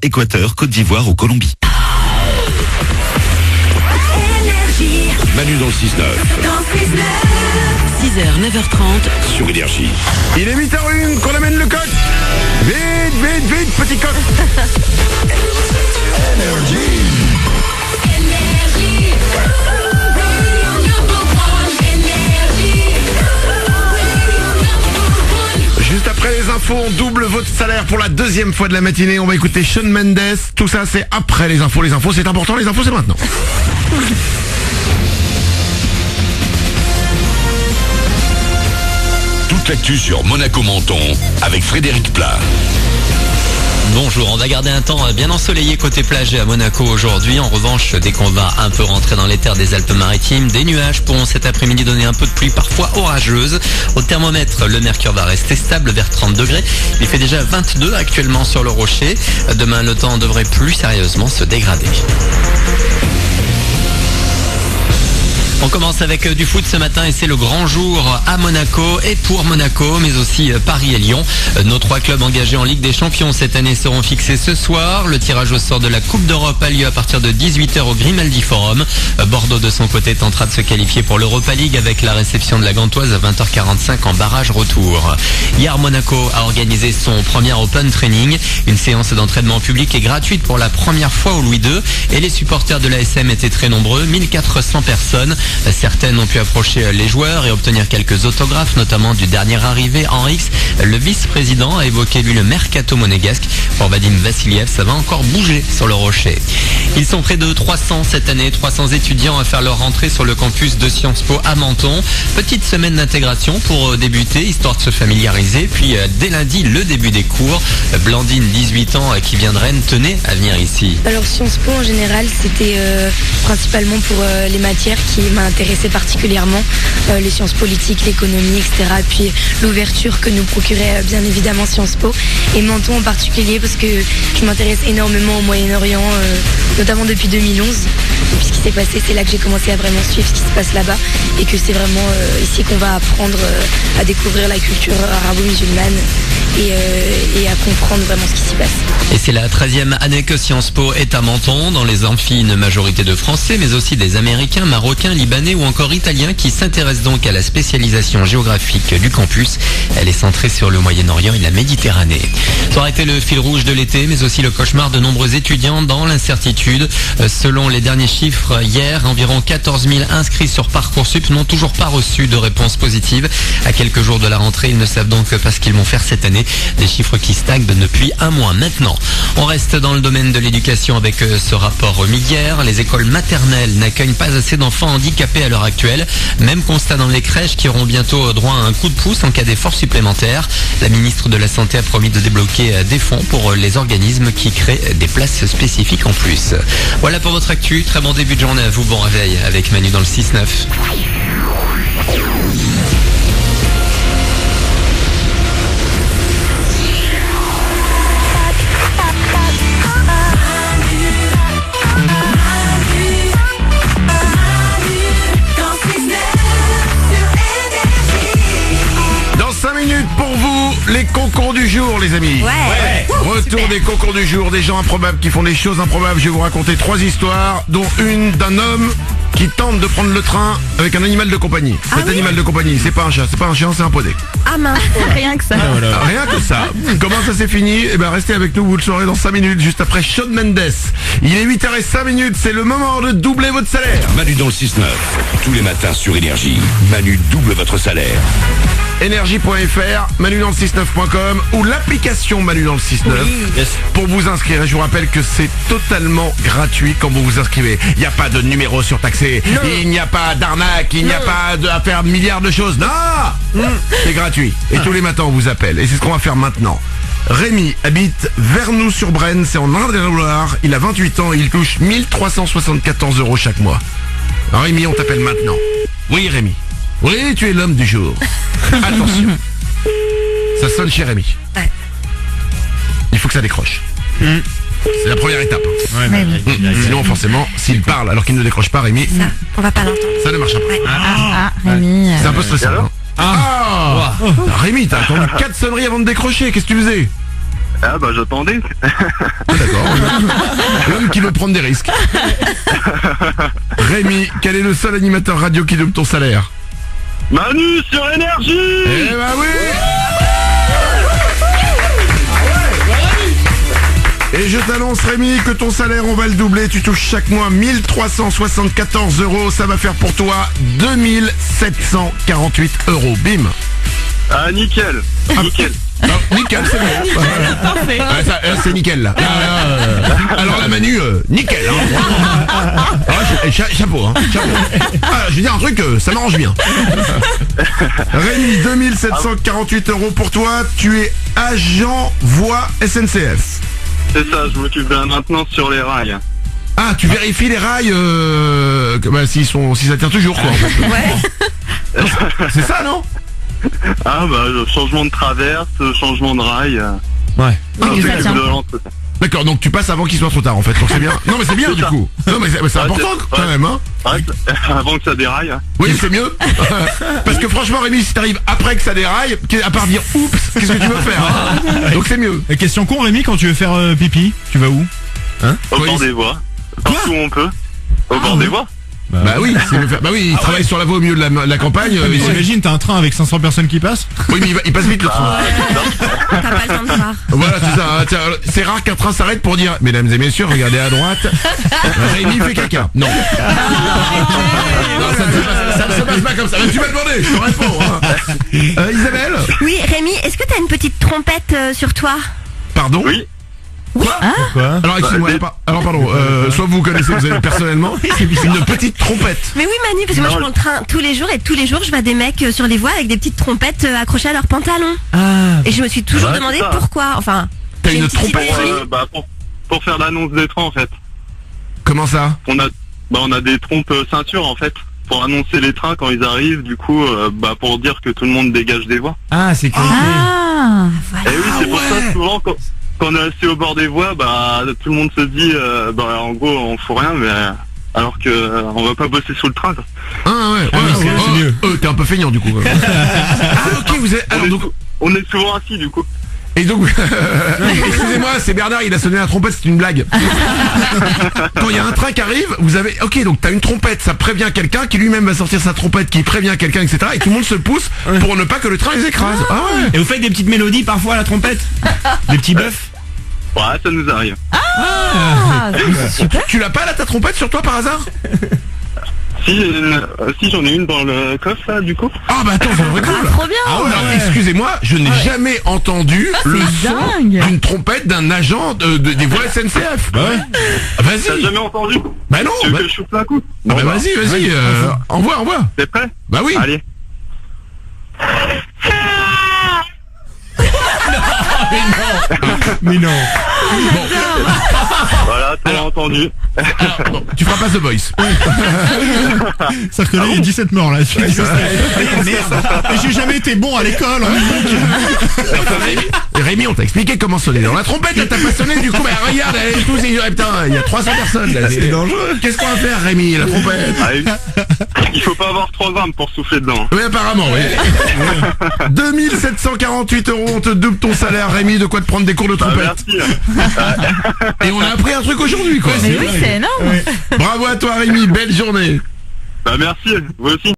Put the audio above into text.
Équateur, Côte d'Ivoire ou Colombie. Manu dans le 6-9. 6h, 9h30 Sur Énergie. Il est 8h01 qu'on amène le coq. Vite, petit coq. Juste après les infos, on double votre salaire pour la deuxième fois de la matinée. On va écouter Shawn Mendes. Tout ça, c'est après les infos. Les infos, c'est important. Les infos, c'est maintenant. Toute l'actu sur Monaco Menton avec Frédéric Plat. Bonjour, on va garder un temps bien ensoleillé côté plage et à Monaco aujourd'hui. En revanche, dès qu'on va un peu rentrer dans les terres des Alpes-Maritimes, des nuages pourront cet après-midi donner un peu de pluie, parfois orageuse. Au thermomètre, le mercure va rester stable vers 30 degrés. Il fait déjà 22 actuellement sur le Rocher. Demain, le temps devrait plus sérieusement se dégrader. On commence avec du foot ce matin et c'est le grand jour à Monaco et pour Monaco, mais aussi Paris et Lyon. Nos trois clubs engagés en Ligue des Champions cette année seront fixés ce soir. Le tirage au sort de la Coupe d'Europe a lieu à partir de 18h au Grimaldi Forum. Bordeaux de son côté tentera de se qualifier pour l'Europa League avec la réception de la Gantoise à 20h45 en barrage retour. Hier, Monaco a organisé son premier Open Training. Une séance d'entraînement public et gratuite pour la première fois au Louis II. Et les supporters de l'ASM étaient très nombreux, 1400 personnes. Certaines ont pu approcher les joueurs et obtenir quelques autographes, notamment du dernier arrivé, Henrix. Le vice-président a évoqué lui le mercato monégasque. Pour Vadim Vassiliev, ça va encore bouger sur le Rocher. Ils sont près de 300 cette année, 300 étudiants à faire leur rentrée sur le campus de Sciences Po à Menton. Petite semaine d'intégration pour débuter, histoire de se familiariser. Puis dès lundi, le début des cours. Blandine, 18 ans, qui vient de Rennes, tenait à venir ici. Alors Sciences Po en général, c'était principalement pour les matières qui m'intéressaient particulièrement, les sciences politiques, l'économie, etc. Et puis l'ouverture que nous procurait bien évidemment Sciences Po et Menton en particulier parce que je m'intéresse énormément au Moyen-Orient, notamment depuis 2011. Et puis ce qui s'est passé, c'est là que j'ai commencé à vraiment suivre ce qui se passe là-bas et que c'est vraiment ici qu'on va apprendre à découvrir la culture arabo-musulmane et à comprendre vraiment ce qui s'y passe. Et c'est la 13e année que Sciences Po est à Menton, dans les amphis une majorité de Français, mais aussi des Américains, Marocains, Libanais ou encore Italiens qui s'intéressent donc à la spécialisation géographique du campus. Elle est centrée sur le Moyen-Orient et la Méditerranée. Ça aurait été le fil rouge de l'été, mais aussi le cauchemar de nombreux étudiants dans l'incertitude. Selon les derniers chiffres, hier, environ 14 000 inscrits sur Parcoursup n'ont toujours pas reçu de réponse positive. À quelques jours de la rentrée, ils ne savent donc pas ce qu'ils vont faire cette année. Des chiffres qui stagnent depuis un mois maintenant. On reste dans le domaine de l'éducation avec ce rapport remis hier. Les écoles maternelles n'accueillent pas assez d'enfants handicapés à l'heure actuelle. Même constat dans les crèches qui auront bientôt droit à un coup de pouce en cas d'effort supplémentaire. La ministre de la Santé a promis de débloquer des fonds pour les organismes qui créent des places spécifiques en plus. Voilà pour votre actu. Très bon début de journée à vous. Bon réveil avec Manu dans le 6-9. Pour vous, les concours du jour, les amis. Ouais. Retour des concours du jour, des gens improbables qui font des choses improbables. Je vais vous raconter 3 histoires, dont une d'un homme qui tente de prendre le train avec un animal de compagnie. Cet animal de compagnie, c'est pas un chat, c'est pas un chien, c'est un poney. Ah mince, rien que ça. Rien que ça. Comment ça s'est fini? Eh ben restez avec nous, vous le saurez dans 5 minutes, juste après Shawn Mendes. Il est 8h05, c'est le moment de doubler votre salaire. Manu dans le 6-9. Tous les matins sur Énergie. Manu double votre salaire. Énergie.fr, manudansle69.com ou l'application Manu dans le 69 pour vous inscrire. Et je vous rappelle que c'est totalement gratuit quand vous vous inscrivez. Il n'y a pas de numéro surtaxé, il n'y a pas d'arnaque, il n'y a pas à faire milliards de choses. Non, c'est gratuit. Et tous les matins on vous appelle. Et c'est ce qu'on va faire maintenant. Rémi habite Vernoux-sur-Brenne, c'est en Indre-et-Loire. Il a 28 ans et il touche 1374 € chaque mois. Alors Rémi, on t'appelle maintenant. Oui Rémi. Oui, tu es l'homme du jour. Attention. Ça sonne chez Rémi. Ouais. Il faut que ça décroche. C'est la première étape. Sinon, forcément, s'il parle alors qu'il ne décroche pas, Rémi, Ça, on va pas l'entendre. ça ne marchera pas. Rémi. C'est un peu stressant. Hein. Rémi, t'as attendu 4 sonneries avant de décrocher. Qu'est-ce que tu faisais? Ah bah j'attendais. D'accord, veut prendre des risques. Rémi, quel est le seul animateur radio qui double ton salaire? Manu sur Énergie. Eh bah oui. Et je t'annonce Rémi que ton salaire on va le doubler, tu touches chaque mois 1374 €, ça va faire pour toi 2748 €, bim. Ah nickel, nickel. Nickel, c'est bon. Parfait. C'est nickel là. Alors la Manu, nickel. Chapeau, chapeau. Je vais dire un truc, ça m'arrange bien. Rémi, 2748 € pour toi, tu es agent voie SNCF. C'est ça, je m'occupe de la maintenance sur les rails. Ah, tu vérifies les rails si ça tient toujours quoi. Ouais. C'est ça non? Ah changement de traverse, changement de rail. Ouais. D'accord, donc tu passes avant qu'il soit trop tard en fait, donc c'est bien. Non mais c'est bien du coup. Non mais c'est important quand même hein. Avant que ça déraille. Oui c'est mieux. Parce que franchement Rémi, si t'arrives après que ça déraille, à part dire oups, qu'est-ce que tu veux faire hein. Donc c'est mieux. Et question con Rémi, quand tu veux faire pipi, tu vas où? Au bord des voies. Partout où on peut. Au bord des voies. Bah oui, il travaille sur la voie au milieu de la campagne. Mais j'imagine, t'as un train avec 500 personnes qui passent. Oui, mais il passe vite le train. T'as pas le temps de voir. Voilà, c'est ça. Tiens, c'est rare qu'un train s'arrête pour dire, mesdames et messieurs, regardez à droite. Rémi fait caca. Non. Non, ça ne se passe pas comme ça. Tu m'as demandé, je te réponds. Hein. Isabelle? Oui, Rémi, est-ce que t'as une petite trompette sur toi? Pardon? Oui. Quoi? Alors excusez-moi, pardon, soit vous connaissez, vous avez personnellement une petite trompette. Mais oui Manu, parce que moi je prends le train tous les jours et tous les jours je vois des mecs sur les voies avec des petites trompettes accrochées à leurs pantalons. Et je me suis toujours demandé pourquoi. Enfin, t'as une trompette pour faire l'annonce des trains en fait. Comment ça? On a des trompes ceinture en fait. Pour annoncer les trains quand ils arrivent, du coup, pour dire que tout le monde dégage des voies. Ah, c'est clair. Voilà. Et oui, c'est pour ça souvent quand on est assis au bord des voies, tout le monde se dit, en gros, on fout rien, mais alors que on va pas bosser sous le train. Quoi. C'est mieux. T'es un peu feignant du coup. Ok, vous êtes. Alors, on est souvent assis du coup. Et donc, excusez-moi, c'est Bernard, il a sonné la trompette, c'est une blague. Quand il y a un train qui arrive, vous avez, ok, donc t'as une trompette, ça prévient quelqu'un qui lui-même va sortir sa trompette, qui prévient quelqu'un, etc. Et tout le monde se pousse pour ne pas que le train les écrase. Ah ouais. Et vous faites des petites mélodies parfois à la trompette? Des petits bœufs? Ouais, ça nous arrive. Super. Tu l'as pas là ta trompette sur toi par hasard? Si j'en ai une dans le coffre là du coup. Ah bah attends, c'est vrai cool. Trop bien. Alors excusez-moi, je n'ai jamais entendu le son d'une trompette d'un agent des voies SNCF. Bah ouais. Vas-y. T'as jamais entendu? Bah non. Tu veux que je chope un coup? Bah vas-y. Envoie. T'es prêt? Bah oui. Allez. Mais non. Bon. Voilà, t'as entendu. Alors, bon, tu feras pas The Voice. C'est-à-dire que là, il y a 17 morts là. Merde. Mais j'ai jamais été bon à l'école en musique. Rémi, on t'a expliqué comment sonner dans la trompette, là t'as pas sonné, du coup, bah regarde, putain, il y a 300 personnes là. C'est dangereux. Qu'est-ce qu'on va faire, Rémi, la trompette? Il faut pas avoir 3 armes pour souffler dedans. Oui, apparemment, oui. 2748 €, on te double ton salaire, Rémi, de quoi te prendre des cours de trompette. Merci. Et on a appris un truc aujourd'hui, quoi. Mais oui, c'est énorme. Bravo à toi, Rémi, belle journée. Merci, vous aussi.